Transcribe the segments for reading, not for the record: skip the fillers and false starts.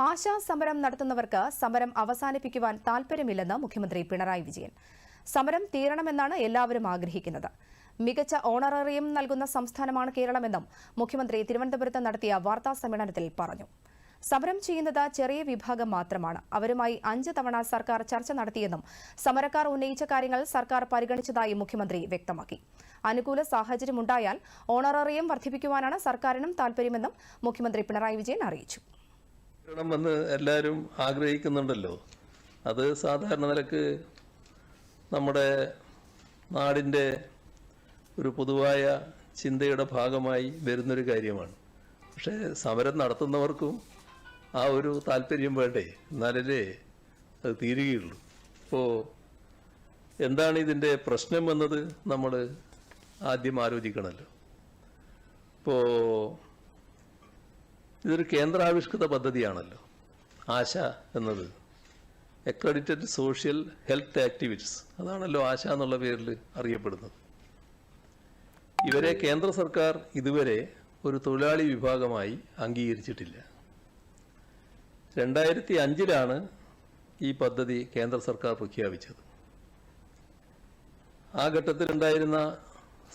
ആശാ സമരം നടത്തുന്നവർക്ക് സമരം അവസാനിപ്പിക്കുവാൻ താൽപര്യമില്ലെന്ന് മുഖ്യമന്ത്രി പിണറായി വിജയൻ. സമരം തീരണമെന്നാണ് എല്ലാവരും ആഗ്രഹിക്കുന്നത്. മികച്ച ഓണറേറിയം നൽകുന്ന സംസ്ഥാനമാണ് കേരളമെന്നും മുഖ്യമന്ത്രി തിരുവനന്തപുരത്ത് നടത്തിയ വാർത്താ സമ്മേളനത്തിൽ പറഞ്ഞു. സമരം ചെയ്യുന്നത് ചെറിയ വിഭാഗം മാത്രമാണ്. അവരുമായി 5 തവണ സർക്കാർ ചർച്ച നടത്തിയെന്നും സമരക്കാർ ഉന്നയിച്ച കാര്യങ്ങൾ സർക്കാർ പരിഗണിച്ചതായി മുഖ്യമന്ത്രി വ്യക്തമാക്കി. അനുകൂല സാഹചര്യമുണ്ടായാൽ ഓണറേറിയം വർദ്ധിപ്പിക്കുവാനാണ് സർക്കാരിനും താൽപര്യമെന്നും മുഖ്യമന്ത്രി പിണറായി വിജയൻ അറിയിച്ചു. എല്ലാവരും ആഗ്രഹിക്കുന്നുണ്ടല്ലോ. അത് സാധാരണ നിലക്ക് നമ്മുടെ നാടിൻ്റെ ഒരു പൊതുവായ ചിന്തയുടെ ഭാഗമായി വരുന്നൊരു കാര്യമാണ്. പക്ഷേ സമരം നടത്തുന്നവർക്കും ആ ഒരു താല്പര്യം വേണ്ടേ, എന്നാലല്ലേ അത് തീരുകയുള്ളൂ. അപ്പോൾ എന്താണ് ഇതിൻ്റെ പ്രശ്നം എന്നത് നമ്മൾ ആദ്യം ആലോചിക്കണമല്ലോ. ഇപ്പോൾ ഇതൊരു കേന്ദ്രാവിഷ്കൃത പദ്ധതിയാണല്ലോ ആശ എന്നത്. അക്രഡിറ്റഡ് സോഷ്യൽ ഹെൽത്ത് ആക്ടിവിറ്റീസ്, അതാണല്ലോ ആശ എന്നുള്ള പേരിൽ അറിയപ്പെടുന്നത്. ഇവരെ കേന്ദ്ര സർക്കാർ ഇതുവരെ ഒരു തൊഴിലാളി വിഭാഗമായി അംഗീകരിച്ചിട്ടില്ല. 2005 ഈ പദ്ധതി കേന്ദ്ര സർക്കാർ പ്രഖ്യാപിച്ചത്. ആ ഘട്ടത്തിലുണ്ടായിരുന്ന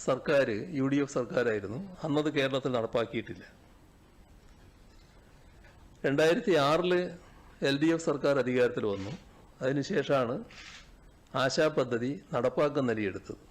സർക്കാർ UDF സർക്കാരായിരുന്നു. അന്നത് കേരളത്തിൽ നടപ്പാക്കിയിട്ടില്ല. 2006 LDF സർക്കാർ അധികാരത്തിൽ വന്നു. അതിനുശേഷമാണ് ആശാ പദ്ധതി നടപ്പാക്കുന്ന നിലയെടുത്തത്.